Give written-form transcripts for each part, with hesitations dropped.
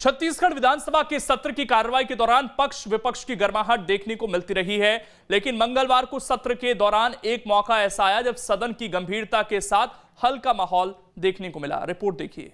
छत्तीसगढ़ विधानसभा के सत्र की कार्रवाई के दौरान पक्ष विपक्ष की गर्माहट देखने को मिलती रही है, लेकिन मंगलवार को सत्र के दौरान एक मौका ऐसा आया जब सदन की गंभीरता के साथ हल्का माहौल देखने को मिला। रिपोर्ट देखिए।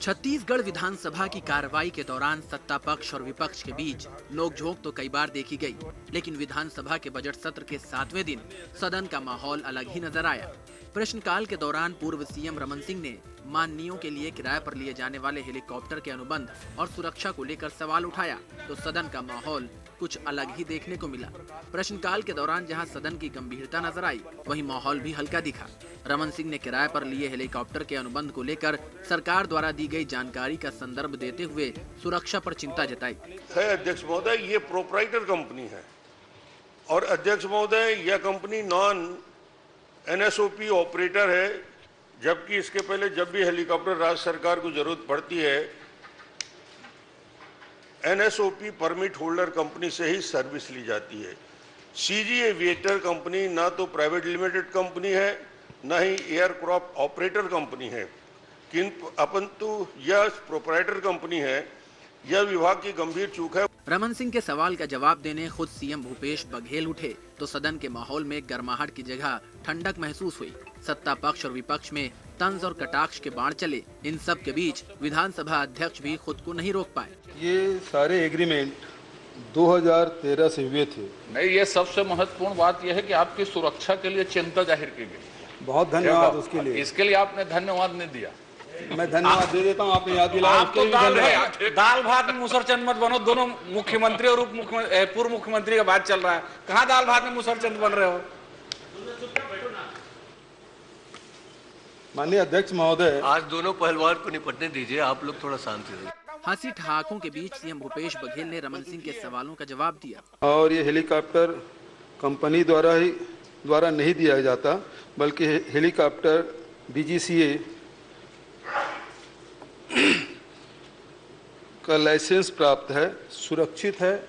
छत्तीसगढ़ विधानसभा की कार्रवाई के दौरान सत्ता पक्ष और विपक्ष के बीच नोकझोंक तो कई बार देखी गई, लेकिन विधानसभा के बजट सत्र के 7वें दिन सदन का माहौल अलग ही नजर आया। प्रश्नकाल के दौरान पूर्व सीएम रमन सिंह ने माननीयों के लिए किराए पर लिए जाने वाले हेलीकॉप्टर के अनुबंध और सुरक्षा को लेकर सवाल उठाया तो सदन का माहौल कुछ अलग ही देखने को मिला। प्रश्नकाल के दौरान जहां सदन की गंभीरता नजर आई, वहीं माहौल भी हल्का दिखा। रमन सिंह ने किराए पर लिए हेलीकॉप्टर के अनुबंध को लेकर सरकार द्वारा दी गई जानकारी का संदर्भ देते हुए सुरक्षा पर चिंता जताई। अध्यक्ष महोदय, ये प्रोप्राइटर कंपनी है और अध्यक्ष महोदय यह कंपनी नॉन NSOP ऑपरेटर है, जबकि इसके पहले जब भी हेलीकॉप्टर राज्य सरकार को जरूरत पड़ती है NSOP परमिट होल्डर कंपनी से ही सर्विस ली जाती है। CG एविएटर कंपनी ना तो प्राइवेट लिमिटेड कंपनी है, न ही एयरक्राफ्ट ऑपरेटर कंपनी है, किंतु अपंतु यह प्रोप्राइटर कंपनी है। यह विभाग की गंभीर चूक है। रमन सिंह के सवाल का जवाब देने खुद सीएम भूपेश बघेल उठे तो सदन के माहौल में गर्माहट की जगह ठंडक महसूस हुई। सत्ता पक्ष और विपक्ष में तंज और कटाक्ष के बाण चले। इन सब के बीच विधानसभा अध्यक्ष भी खुद को नहीं रोक पाए। ये सारे एग्रीमेंट 2013 से हुए थे। नहीं, ये सबसे महत्वपूर्ण बात यह है कि आपकी सुरक्षा के लिए चिंता जाहिर की गई। बहुत धन्यवाद उसके लिए। इसके लिए आपने धन्यवाद नहीं दिया। मैं धन्यवाद दे देता हूँ, आपने याद दिलाया। आप तो दाल भात में मुसरचंद मत बनो। दोनों मुख्यमंत्री और पूर्व मुख्यमंत्री का बात चल रहा है, कहाँ दाल भात में मुसरचंद बन रहे हो? माननीय अध्यक्ष महोदय, आज दोनों पहलवान को निपटने दीजिए, आप लोग थोड़ा शांति रहिए। हंसी ठहाकों के बीच सीएम भूपेश बघेल ने रमन सिंह के सवालों का जवाब दिया। और ये हेलीकॉप्टर कंपनी द्वारा नहीं दिया जाता, बल्कि हेलीकॉप्टर BGCA का लाइसेंस प्राप्त है, सुरक्षित है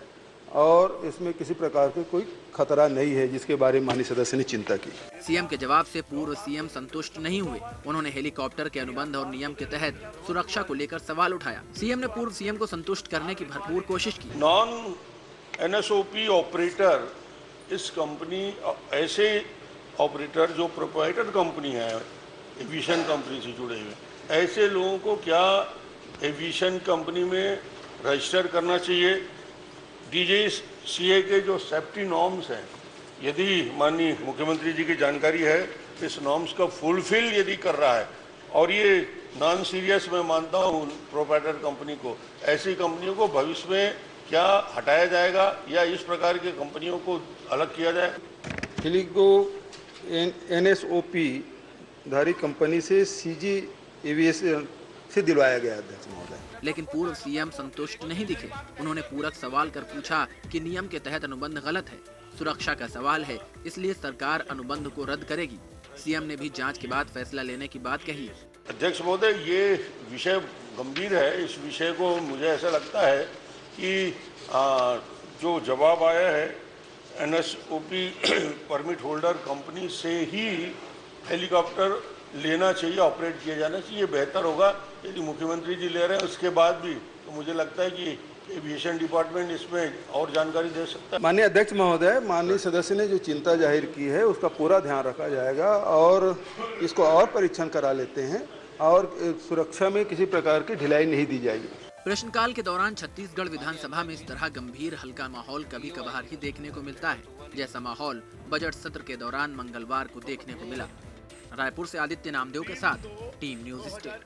और इसमें किसी प्रकार के कोई खतरा नहीं है, जिसके बारे में माननीय सदस्य ने चिंता की। सीएम के जवाब से पूर्व सीएम संतुष्ट नहीं हुए। उन्होंने हेलीकॉप्टर के अनुबंध और नियम के तहत सुरक्षा को लेकर सवाल उठाया। सीएम ने पूर्व सीएम को संतुष्ट करने की भरपूर कोशिश की। नॉन NSOP ऑपरेटर इस कंपनी, ऐसे ऑपरेटर जो प्रोप्राइटर कंपनी है, एविएशन कंपनी से जुड़े हुए, ऐसे लोगों को क्या एविएशन कंपनी में रजिस्टर करना चाहिए? DGCA के जो सेफ्टी नॉर्म्स हैं, यदि माननीय मुख्यमंत्री जी की जानकारी है, इस नॉर्म्स का फुलफिल यदि कर रहा है और ये नॉन सीरियस मैं मानता हूँ प्रोप्राइटर कंपनी को, ऐसी कंपनियों को भविष्य में क्या हटाया जाएगा या इस प्रकार की कंपनियों को अलग किया जाए? हेलीको NSOP धारी कंपनी से CG एविएशन से दिलवाया गया अध्यक्ष महोदय। लेकिन पूर्व सीएम संतुष्ट नहीं दिखे। उन्होंने पूरक सवाल कर पूछा कि नियम के तहत अनुबंध गलत है, सुरक्षा का सवाल है, इसलिए सरकार अनुबंध को रद्द करेगी। सीएम ने भी जांच के बाद फैसला लेने की बात कही। अध्यक्ष महोदय, ये विषय गंभीर है। इस विषय को मुझे ऐसा लगता है कि जो जवाब आया है NSOP परमिट होल्डर कंपनी से ही हेलीकॉप्टर लेना चाहिए, ऑपरेट किया जाना चाहिए। बेहतर होगा यदि मुख्यमंत्री जी ले रहे हैं उसके बाद भी, तो मुझे लगता है कि एविएशन डिपार्टमेंट इसमें और जानकारी दे सकता है। माननीय अध्यक्ष महोदय, माननीय सदस्य ने जो चिंता जाहिर की है उसका पूरा ध्यान रखा जाएगा और इसको और परीक्षण करा लेते हैं और सुरक्षा में किसी प्रकार की ढिलाई नहीं दी जाएगी। प्रश्नकाल के दौरान छत्तीसगढ़ विधानसभा में इस तरह गंभीर हल्का माहौल कभी कभार ही देखने को मिलता है, जैसा माहौल बजट सत्र के दौरान मंगलवार को देखने को मिला। रायपुर से आदित्य नामदेव के साथ टीम न्यूज़ स्टेट।